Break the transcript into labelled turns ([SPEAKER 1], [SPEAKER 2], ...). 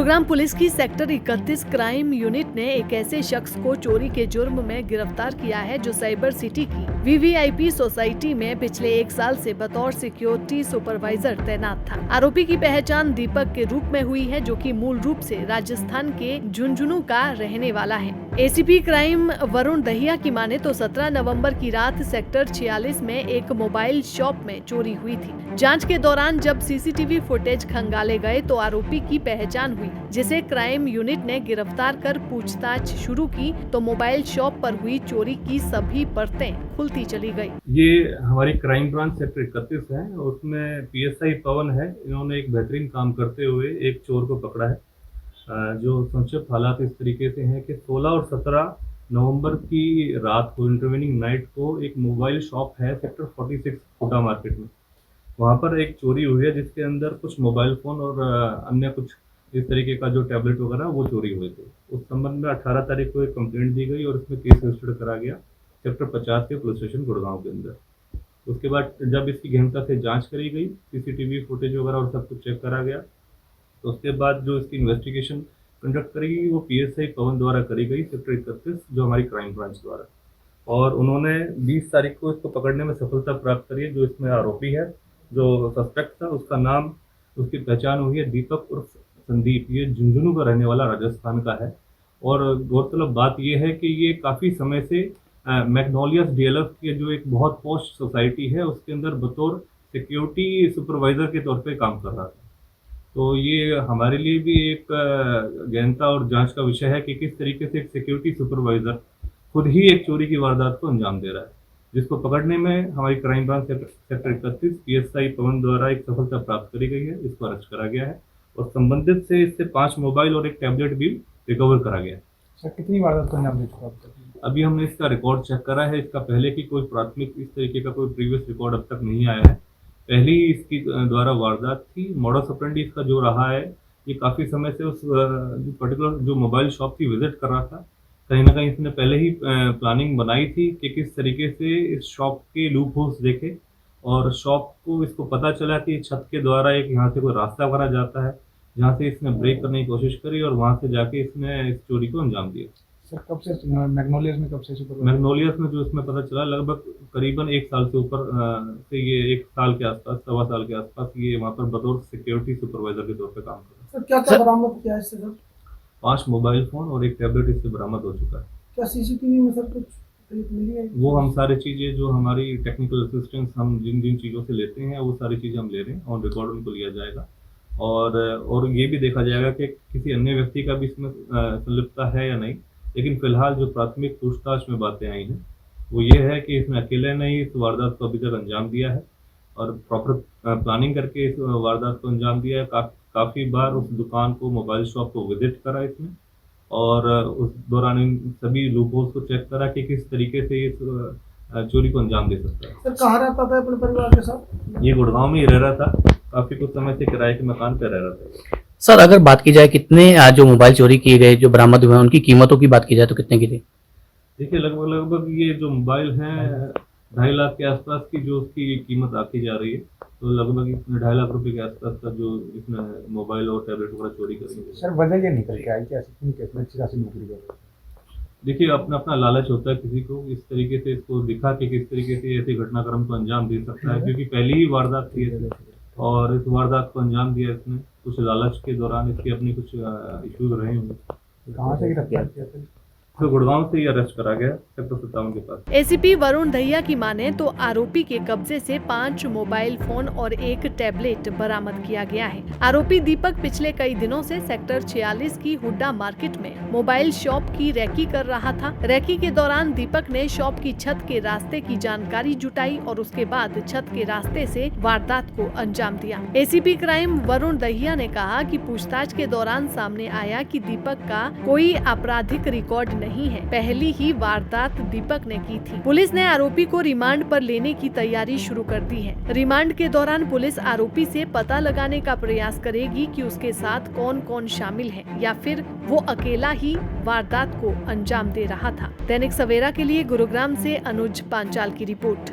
[SPEAKER 1] Gurugram police की sector 31 crime unit ने एक ऐसे शख्स को चोरी के जुर्म में गिरफ्तार किया है जो साइबर सिटी की वीवीआईपी सोसाइटी में पिछले 1 साल से बतौर सिक्योरिटी सुपरवाइजर तैनात था। आरोपी की पहचान दीपक के रूप में हुई है, जो कि मूल रूप से राजस्थान के झुंझुनू का रहने वाला है। एसीपी क्राइम वरुण दहिया की माने तो 17 नवंबर की रात सेक्टर 46 में एक मोबाइल शॉप में चोरी हुई थी। जांच के दौरान जब सीसीटीवी फुटेज खंगाले गए तो आरोपी की पहचान हुई, जिसे क्राइम यूनिट ने गिरफ्तार कर पूछताछ शुरू की तो मोबाइल शॉप पर हुई चोरी की सभी परतें खुलती चली गई।
[SPEAKER 2] ये हमारी क्राइम ब्रांच सेक्टर 31 है, उसमें पीएसआई पवन है। इन्होंने एक बेहतरीन काम करते हुए एक चोर को पकड़ा है। जो संक्षिप्त हालात इस तरीके से हैं कि 16 और 17 नवंबर की रात को, इंटरवेनिंग नाइट को, एक मोबाइल शॉप है सेक्टर 46 हुडा मार्केट में। वहाँ पर एक चोरी हुई है जिसके अंदर कुछ मोबाइल फ़ोन और अन्य कुछ इस तरीके का जो टैबलेट वगैरह वो चोरी हुए थे। उस संबंध में 18 तारीख को एक कंप्लेंट दी गई और इसमें केस रजिस्टर्ड करा गया सेक्टर 50 के पुलिस स्टेशन गुड़गांव के अंदर। उसके बाद जब इसकी गहनता से जांच करी गई, सीसीटीवी फुटेज वगैरह और सब कुछ चेक करा गया, तो उसके बाद जो इसकी इन्वेस्टिगेशन कंडक्ट करी गई वो पीएसआई पवन द्वारा करी गई सेक्टर 31, जो हमारी क्राइम ब्रांच द्वारा। और उन्होंने 20 तारीख को इसको पकड़ने में सफलता प्राप्त करी है। जो इसमें आरोपी है, जो सस्पेक्ट था, उसका नाम, उसकी पहचान हुई है दीपक उर्फ संदीप। ये झुंझुनू का रहने वाला राजस्थान का है। और गौरतलब बात यह है कि ये काफ़ी समय से मैग्नोलियस डीएलएफ की जो एक बहुत पॉश सोसाइटी है उसके अंदर बतौर सिक्योरिटी सुपरवाइज़र के तौर पे काम कर रहा था। तो ये हमारे लिए भी एक गहनता और जांच का विषय है कि किस तरीके से एक सिक्योरिटी सुपरवाइज़र खुद ही एक चोरी की वारदात को अंजाम दे रहा है, जिसको पकड़ने में हमारी क्राइम ब्रांच सेक्टर 31 पीएसआई पवन द्वारा एक सफलता प्राप्त करी गई है। इसको अरेस्ट करा गया है और संबंधित से इससे 5 मोबाइल और एक टैबलेट भी रिकवर करा गया है।
[SPEAKER 3] सर, कितनी वारदात को अंजाम दे चुका है?
[SPEAKER 2] अभी हमने इसका रिकॉर्ड चेक करा है। इसका पहले की कोई प्राथमिक इस तरीके का कोई प्रीवियस रिकॉर्ड अब तक नहीं आया है। पहली इसकी द्वारा वारदात थी। मॉडस ऑपरेंडी इसका जो रहा है, ये काफ़ी समय से उस पर्टिकुलर जो मोबाइल शॉप की विजिट कर रहा था। कहीं ना कहीं इसने पहले ही प्लानिंग बनाई थी कि किस तरीके से इस शॉप के लूप होल्स देखे, और शॉप को इसको पता चला कि छत के द्वारा एक यहाँ से कोई रास्ता भरा जाता है, जहाँ से इसने ब्रेक करने की कोशिश करी और वहाँ से जाके इसने इस चोरी को अंजाम दिया।
[SPEAKER 3] सर, कब से मैग्नोलियस में, कब से
[SPEAKER 2] मैग्नोलियस में जो इसमें पता चला, लगभग करीबन 1 साल से ऊपर से, ये 1 साल के आसपास, 1.25 साल के आसपास ये वहाँ पर बतौर सिक्योरिटी सुपरवाइजर के तौर पे काम कर रहा है।
[SPEAKER 3] सर, क्या क्या बरामद किया है इससे? सर,
[SPEAKER 2] 5 मोबाइल फ़ोन और एक टैबलेट इससे बरामद हो चुका है।
[SPEAKER 3] क्या सीसीटीवी में सर कुछ मिली है?
[SPEAKER 2] वो हम सारी चीज़ें, जो हमारी टेक्निकल असिस्टेंस हम जिन जिन चीज़ों से लेते हैं, वो सारी चीज़ें हम ले रहे हैं। ऑन रिकॉर्ड उनको लिया जाएगा और ये भी देखा जाएगा कि किसी अन्य व्यक्ति का भी इसमें संलिप्तता है या नहीं। लेकिन फिलहाल जो प्राथमिक पूछताछ में बातें आई हैं वो ये है कि इसने अकेले ने ही इस वारदात को अभी तक अंजाम दिया है और प्रॉपर प्लानिंग करके इस वारदात को अंजाम दिया है। काफ़ी बार उस दुकान को, मोबाइल शॉप को विजिट करा इसने, और उस दौरान इन सभी लूपहोल्स को चेक करा कि किस तरीके से इस चोरी को अंजाम दे सकता है।
[SPEAKER 3] सर, कहाँ रहता था अपने परिवार के साथ?
[SPEAKER 2] ये गुड़गांव में ही रह रहा था। काफ़ी कुछ समय से किराए के मकान पर रह रहा था।
[SPEAKER 4] सर, अगर बात की जाए कितने जो मोबाइल चोरी किए गए, जो बरामद हुए, उनकी कीमतों की बात की जाए तो कितने की थी?
[SPEAKER 2] देखिए, लगभग ये जो मोबाइल हैं 2.5 लाख के आसपास की जो उसकी कीमत आती जा रही है। तो लगभग इसमें 2.5 लाख रुपए के आसपास का जो इसने मोबाइल और टैबलेट वगैरह चोरी करी है।
[SPEAKER 3] सर, वजह ये निकल के आई कि ऐसी कितनी अच्छी खासी नौकरी कर रहे हैं?
[SPEAKER 2] देखिए, अपना अपना लालच होता है किसी को, इस तरीके से इसको दिखा कि किस तरीके से ऐसे घटनाक्रम को अंजाम दे सकता है, क्योंकि पहली ही वारदात थी और इस वारदात को अंजाम दिया इसने कुछ लालच के दौरान। इसके अपने कुछ इश्यूज रहे होंगे।
[SPEAKER 3] कहाँ से गिरफ्तार किया था?
[SPEAKER 2] तो गुड़गांव से ही अरेस्ट करा गया सेक्टर 57 के पास।
[SPEAKER 1] एसीपी वरुण दहिया की माने तो आरोपी के कब्जे से 5 मोबाइल फोन और एक टैबलेट बरामद किया गया है। आरोपी दीपक पिछले कई दिनों से सेक्टर 46 की हुड्डा मार्केट में मोबाइल शॉप की रैकी कर रहा था। रैकी के दौरान दीपक ने शॉप की छत के रास्ते की जानकारी जुटाई और उसके बाद छत के रास्ते से वारदात को अंजाम दिया। एसीपी क्राइम वरुण दहिया ने कहा कि पूछताछ के दौरान सामने आया कि दीपक का कोई आपराधिक रिकॉर्ड नहीं है। पहली ही वारदात दीपक ने की थी। पुलिस ने आरोपी को रिमांड पर लेने की तैयारी शुरू कर दी है। रिमांड के दौरान पुलिस आरोपी से पता लगाने का प्रयास करेगी कि उसके साथ कौन कौन शामिल है या फिर वो अकेला ही वारदात को अंजाम दे रहा था। दैनिक सवेरा के लिए गुरुग्राम से अनुज पांचाल की रिपोर्ट।